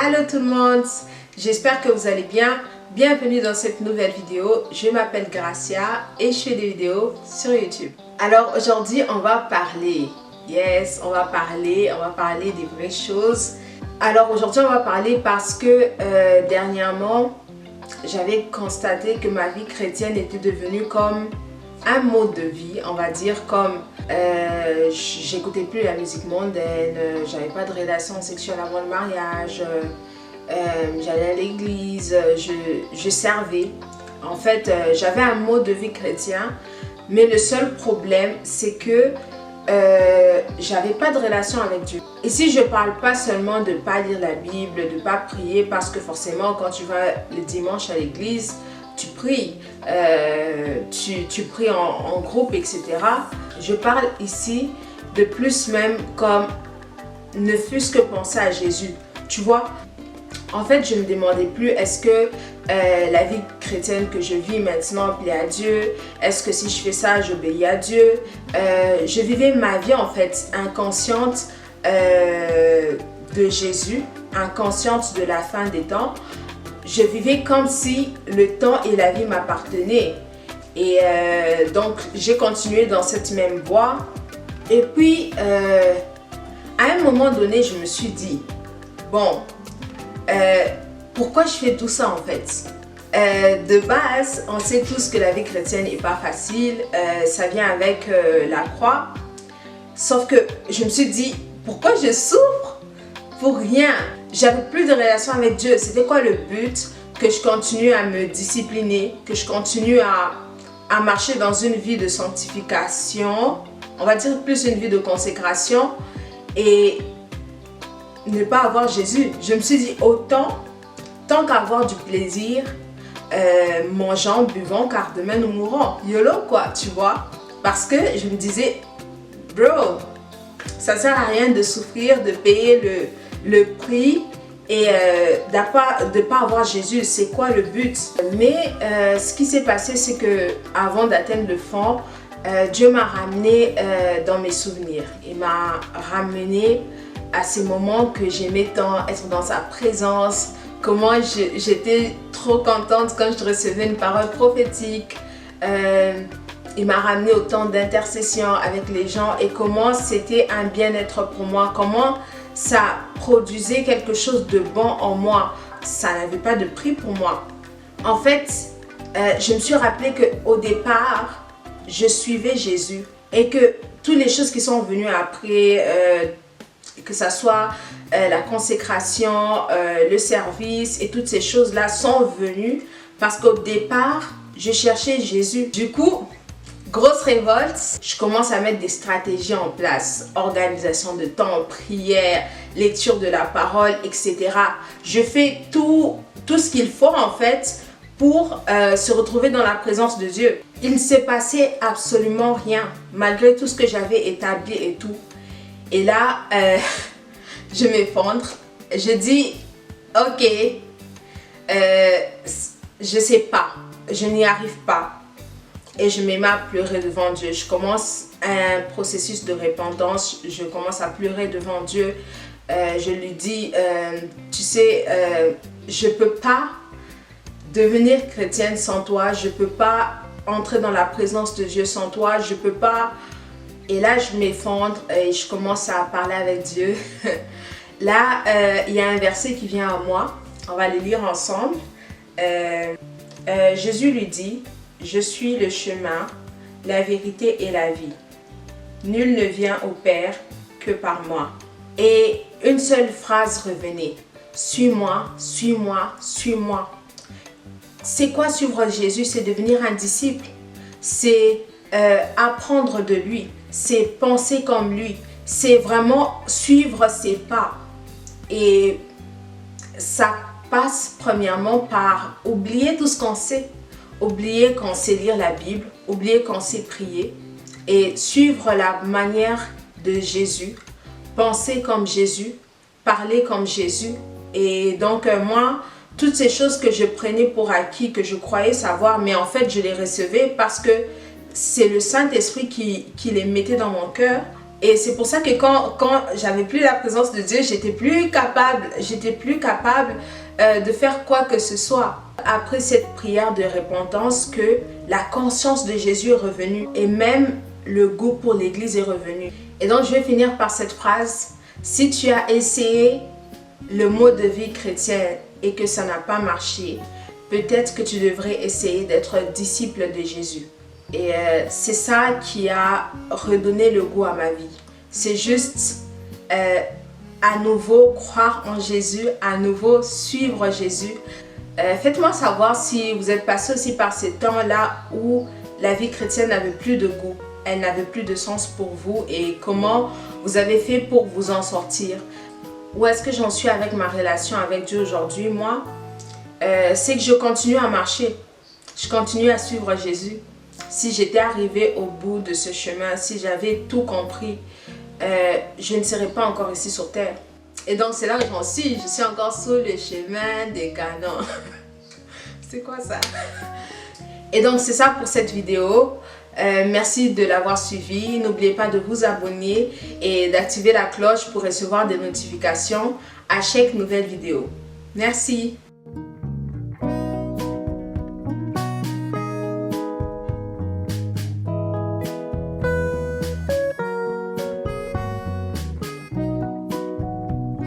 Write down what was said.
Allô tout le monde, j'espère que vous allez bien. Bienvenue dans cette nouvelle vidéo. Je m'appelle Gracia et je fais des vidéos sur YouTube. Alors aujourd'hui on va parler, on va parler des vraies choses. Alors aujourd'hui on va parler parce que dernièrement j'avais constaté que ma vie chrétienne était devenue comme un mode de vie, on va dire, comme j'écoutais plus la musique mondaine, j'avais pas de relation sexuelle avant le mariage, j'allais à l'église, je servais. En fait, j'avais un mode de vie chrétien, mais le seul problème, c'est que j'avais pas de relation avec Dieu. Ici, je parle pas seulement de pas lire la Bible, de pas prier, parce que forcément, quand tu vas le dimanche à l'église, tu pries, tu pries en groupe, etc. Je parle ici de plus même comme ne fût-ce que penser à Jésus. Tu vois, en fait, je me demandais plus est-ce que la vie chrétienne que je vis maintenant plaît à Dieu? Est-ce que si je fais ça, j'obéis à Dieu? Je vivais ma vie en fait inconsciente de Jésus, inconsciente de la fin des temps. Je vivais comme si le temps et la vie m'appartenaient. Et donc, j'ai continué dans cette même voie. Et puis, à un moment donné, je me suis dit, bon, pourquoi je fais tout ça en fait? De base, on sait tous que la vie chrétienne n'est pas facile. Ça vient avec la croix. Sauf que je me suis dit, pourquoi je souffre pour rien? J'avais plus de relation avec Dieu. C'était quoi le but? Que je continue à me discipliner, que je continue à marcher dans une vie de sanctification, on va dire plus une vie de consécration, et ne pas avoir Jésus. Je me suis dit, autant, tant qu'avoir du plaisir, mangeons, buvons, car demain nous mourrons. YOLO quoi, tu vois. Parce que je me disais, bro, ça sert à rien de souffrir, de payer le prix et de pas avoir Jésus. C'est quoi le but? Mais ce qui s'est passé, c'est que avant d'atteindre le fond, Dieu m'a ramené dans mes souvenirs. Il m'a ramené à ces moments que j'aimais tant, être dans sa présence, comment j'étais trop contente quand je recevais une parole prophétique. Il m'a ramené au temps d'intercession avec les gens et comment c'était un bien-être pour moi, comment ça produisait quelque chose de bon en moi. Ça n'avait pas de prix pour moi. En fait, je me suis rappelé qu'au départ, je suivais Jésus et que toutes les choses qui sont venues après, que ce soit la consécration, le service et toutes ces choses-là sont venues parce qu'au départ, je cherchais Jésus. Du coup, grosse révolte, je commence à mettre des stratégies en place, organisation de temps, prière, lecture de la parole, etc. Je fais tout ce qu'il faut en fait pour se retrouver dans la présence de Dieu. Il ne s'est passé absolument rien, malgré tout ce que j'avais établi et tout. Et là, je m'effondre. Je dis, ok, je sais pas, je n'y arrive pas. Et je me mets à pleurer devant Dieu. Je commence un processus de repentance. Je commence à pleurer devant Dieu. Je lui dis, tu sais, je ne peux pas devenir chrétienne sans toi. Je ne peux pas entrer dans la présence de Dieu sans toi. Je ne peux pas. Et là, je m'effondre et je commence à parler avec Dieu. Là, il y a un verset qui vient à moi. On va le lire ensemble. Jésus lui dit, « Je suis le chemin, la vérité et la vie. Nul ne vient au Père que par moi. » Et une seule phrase revenait. « Suis-moi, suis-moi, suis-moi. » C'est quoi suivre Jésus? C'est devenir un disciple. C'est apprendre de lui. C'est penser comme lui. C'est vraiment suivre ses pas. Et ça passe premièrement par oublier tout ce qu'on sait. Oublier qu'on sait lire la Bible, oublier qu'on sait prier et suivre la manière de Jésus, penser comme Jésus, parler comme Jésus. Et donc moi, toutes ces choses que je prenais pour acquis, que je croyais savoir, mais en fait je les recevais parce que c'est le Saint-Esprit qui les mettait dans mon cœur Et c'est pour ça que quand j'avais plus la présence de Dieu, j'étais plus capable de faire quoi que ce soit. Après cette prière de repentance, que la conscience de Jésus est revenue et même le goût pour l'église est revenu. Et donc je vais finir par cette phrase: si tu as essayé le mode de vie chrétien et que ça n'a pas marché, peut-être que tu devrais essayer d'être disciple de Jésus. Et c'est ça qui a redonné le goût à ma vie. C'est juste à nouveau croire en Jésus, à nouveau suivre Jésus. Faites-moi savoir si vous êtes passé aussi par ces temps-là où la vie chrétienne n'avait plus de goût, elle n'avait plus de sens pour vous, et comment vous avez fait pour vous en sortir. Où est-ce que j'en suis avec ma relation avec Dieu aujourd'hui? Moi, c'est que je continue à marcher, je continue à suivre Jésus. Si j'étais arrivée au bout de ce chemin, si j'avais tout compris, je ne serais pas encore ici sur terre. Et donc c'est là que j'en suis, je suis encore sur le chemin des canons. C'est quoi ça? Et donc c'est ça pour cette vidéo. Merci de l'avoir suivi. N'oubliez pas de vous abonner et d'activer la cloche pour recevoir des notifications à chaque nouvelle vidéo. Merci.